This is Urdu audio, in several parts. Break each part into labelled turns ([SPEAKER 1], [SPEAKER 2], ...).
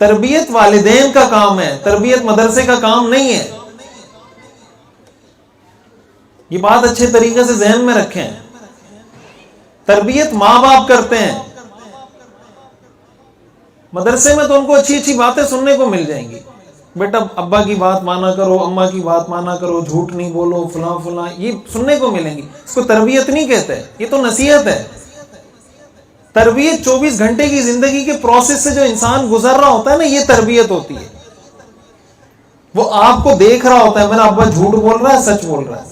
[SPEAKER 1] تربیت والدین کا کام ہے، تربیت مدرسے کا کام نہیں ہے. یہ بات اچھے طریقے سے ذہن میں رکھیں. تربیت ماں باپ کرتے ہیں. مدرسے میں تو ان کو اچھی اچھی باتیں سننے کو مل جائیں گی، بیٹا ابا کی بات مانا کرو، اماں کی بات مانا کرو، جھوٹ نہیں بولو، فلاں فلاں، یہ سننے کو ملیں گی. اس کو تربیت نہیں کہتے، یہ تو نصیحت ہے. تربیت 24 گھنٹے کی زندگی کے پروسیس سے جو انسان گزر رہا ہوتا ہے نا، یہ تربیت ہوتی ہے. وہ آپ کو دیکھ رہا ہوتا ہے، میرا ابا جھوٹ بول رہا ہے، سچ بول رہا ہے.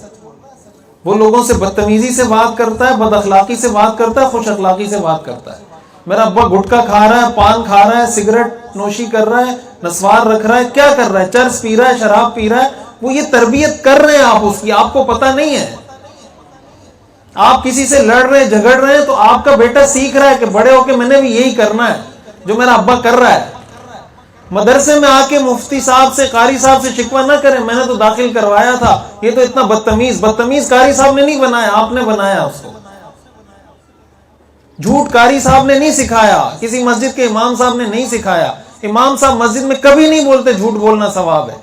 [SPEAKER 1] وہ لوگوں سے بدتمیزی سے بات کرتا ہے، بد اخلاقی سے بات کرتا ہے، خوش اخلاقی سے بات کرتا ہے. میرا ابا گٹکا کھا رہا ہے، پان کھا رہا ہے، سگریٹ نوشی کر رہا ہے، نسوار رکھ رہا ہے، کیا کر رہا ہے، چرس پی رہا ہے، شراب پی رہا ہے. وہ یہ تربیت کر رہے ہیں آپ اس کی، آپ کو پتہ نہیں ہے. آپ کسی سے لڑ رہے ہیں، جھگڑ رہے ہیں، تو آپ کا بیٹا سیکھ رہا ہے کہ بڑے ہو کے میں نے بھی یہی کرنا ہے جو میرا ابا کر رہا ہے. مدرسے میں آ کے مفتی صاحب سے، قاری صاحب سے شکوہ نہ کریں، میں نے تو داخل کروایا تھا، یہ تو اتنا بدتمیز قاری صاحب نے نہیں بنایا، آپ نے بنایا اس کو. جھوٹ قاری صاحب نے نہیں سکھایا، کسی مسجد کے امام صاحب نے نہیں سکھایا. امام صاحب مسجد میں کبھی نہیں بولتے جھوٹ بولنا ثواب ہے.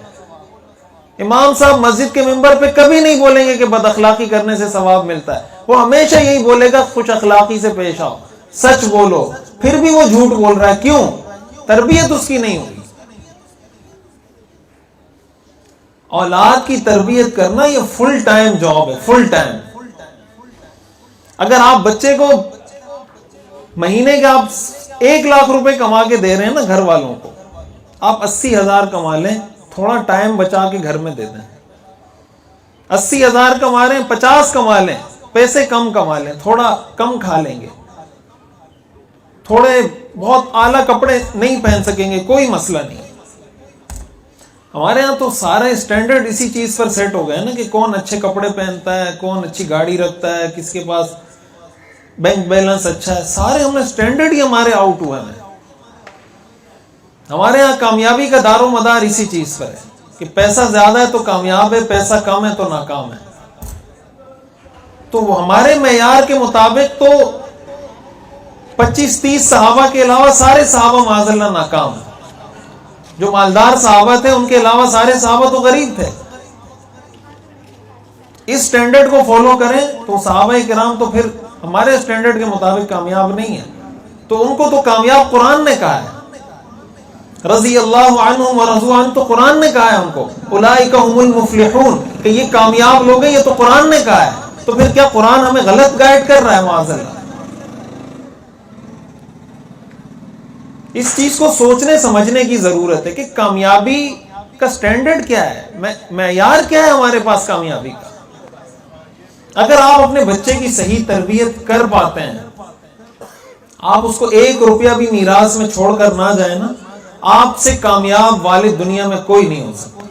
[SPEAKER 1] امام صاحب مسجد کے ممبر پہ کبھی نہیں بولیں گے کہ بد اخلاقی کرنے سے ثواب ملتا ہے. وہ ہمیشہ یہی بولے گا خوش اخلاقی سے پیش آؤ، سچ بولو. پھر بھی وہ جھوٹ بول رہا ہے، کیوں؟ تربیت اس کی نہیں ہوئی. اولاد کی تربیت کرنا یہ فل ٹائم جاب ہے، فل ٹائم. اگر آپ بچے کو مہینے کے آپ 1 لاکھ روپے کما کے دے رہے ہیں نا گھر والوں کو، آپ 80,000 کما لیں، تھوڑا ٹائم بچا کے گھر میں دے دیں. 80,000 کما رہے ہیں، 50 کما لیں، پیسے کم کما لیں، تھوڑا کم کھا لیں گے، تھوڑے بہت اعلیٰ کپڑے نہیں پہن سکیں گے، کوئی مسئلہ نہیں. ہمارے ہاں تو سارے اسٹینڈرڈ اسی چیز پر سیٹ ہو گئے نا کہ کون اچھے کپڑے پہنتا ہے، کون اچھی گاڑی رکھتا ہے، کس کے پاس بینک بیلنس اچھا ہے. سارے ہم نے اسٹینڈرڈ ہی ہمارے آؤٹ ہوئے ہیں. ہمارے ہاں کامیابی کا دار و مدار اسی چیز پر ہے کہ پیسہ زیادہ ہے تو کامیاب ہے، پیسہ کم ہے تو ناکام ہے. تو وہ ہمارے معیار کے مطابق تو 25-30 صحابہ کے علاوہ سارے صحابہ معاذ اللہ ناکام ہیں. جو مالدار صحابہ تھے ان کے علاوہ سارے صحابہ تو غریب تھے. اس سٹینڈرڈ کو فالو کریں تو صحابہ کرام تو پھر ہمارے سٹینڈرڈ کے مطابق کامیاب نہیں ہے. تو ان کو تو کامیاب قرآن نے کہا ہے، رضی اللہ عنہم ورضوا عنہ، تو قرآن نے کہا ہے ان کو، اولئک هم المفلحون، کہ یہ کامیاب لوگ ہیں، یہ تو قرآن نے کہا ہے. تو پھر کیا قرآن ہمیں غلط گائیڈ کر رہا ہے؟ معاذ اللہ. اس چیز کو سوچنے سمجھنے کی ضرورت ہے کہ کامیابی کا سٹینڈرڈ کیا ہے، معیار کیا ہے ہمارے پاس کامیابی کا. اگر آپ اپنے بچے کی صحیح تربیت کر پاتے ہیں، آپ اس کو 1 روپیہ بھی میراث میں چھوڑ کر نہ جائیں نا، آپ سے کامیاب والد دنیا میں کوئی نہیں ہو سکتا.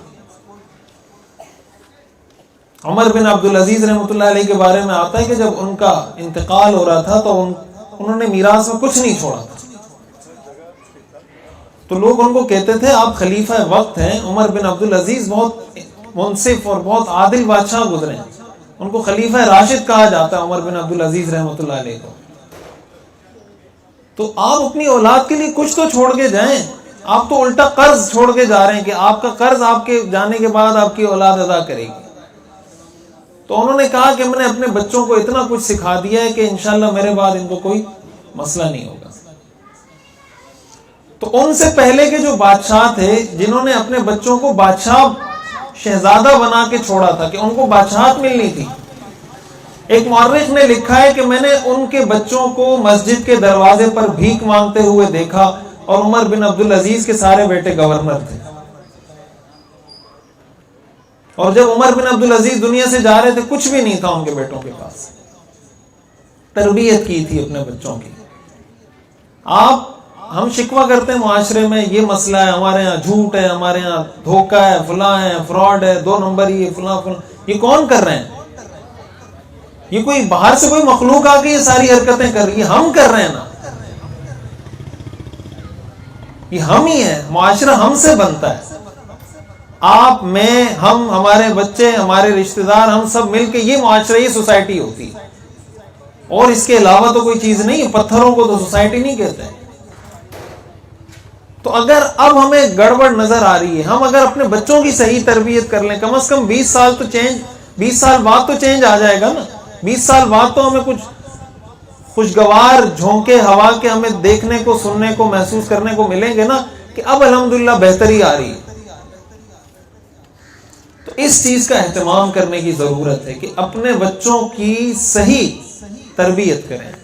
[SPEAKER 1] عمر بن عبدالعزیز رحمۃ اللہ علیہ کے بارے میں آتا ہے کہ جب ان کا انتقال ہو رہا تھا تو انہوں نے میراث میں کچھ نہیں چھوڑا تھا. تو لوگ ان کو کہتے تھے آپ خلیفہ وقت ہیں، عمر بن عبدالعزیز بہت منصف اور بہت عادل بادشاہ گزرے ہیں، ان کو خلیفہ راشد کہا جاتا ہے عمر بن عبدالعزیز رحمۃ اللہ علیہ کو. تو آپ اپنی اولاد کے لیے کچھ تو چھوڑ کے جائیں. آپ تو الٹا قرض چھوڑ کے جا رہے ہیں کہ آپ کا قرض آپ کے جانے کے بعد آپ کی اولاد ادا کرے گی. تو انہوں نے کہا کہ میں نے اپنے بچوں کو اتنا کچھ سکھا دیا ہے کہ انشاءاللہ میرے بعد ان کو کوئی مسئلہ نہیں ہوگا. تو ان سے پہلے کے جو بادشاہ تھے جنہوں نے اپنے بچوں کو بادشاہ شہزادہ بنا کے چھوڑا تھا کہ ان کو بادشاہت ملنی تھی، ایک مورخ نے لکھا ہے کہ میں نے ان کے بچوں کو مسجد کے دروازے پر بھیک مانگتے ہوئے دیکھا، اور عمر بن عبدالعزیز کے سارے بیٹے گورنر تھے. اور جب عمر بن عبدالعزیز دنیا سے جا رہے تھے کچھ بھی نہیں تھا ان کے بیٹوں کے پاس. تربیت کی تھی اپنے بچوں کی. ہم شکوہ کرتے ہیں معاشرے میں یہ مسئلہ ہے، ہمارے ہاں جھوٹ ہے، ہمارے ہاں دھوکہ ہے، فلاں ہے، فراڈ ہے، 2 نمبری ہے، فلاں. یہ کون کر رہے ہیں؟ یہ کوئی باہر سے کوئی مخلوق آ کے یہ ساری حرکتیں کر رہی ہے؟ ہم کر رہے ہیں نا. یہ ہم ہی ہیں، معاشرہ ہم سے بنتا ہے. آپ، میں، ہم، ہمارے بچے، ہمارے رشتہ دار، ہم سب مل کے یہ معاشرہ، یہ سوسائٹی ہوتی ہے. اور اس کے علاوہ تو کوئی چیز نہیں ہے. پتھروں کو تو سوسائٹی نہیں کہتے. تو اگر اب ہمیں گڑبڑ نظر آ رہی ہے، ہم اگر اپنے بچوں کی صحیح تربیت کر لیں، کم از کم 20 سال تو چینج، 20 سال بعد تو چینج آ جائے گا نا. 20 سال بعد تو ہمیں کچھ خوشگوار جھونکے ہوا کے ہمیں دیکھنے کو، سننے کو، محسوس کرنے کو ملیں گے نا کہ اب الحمدللہ بہتری آ رہی ہے. تو اس چیز کا اہتمام کرنے کی ضرورت ہے کہ اپنے بچوں کی صحیح تربیت کریں.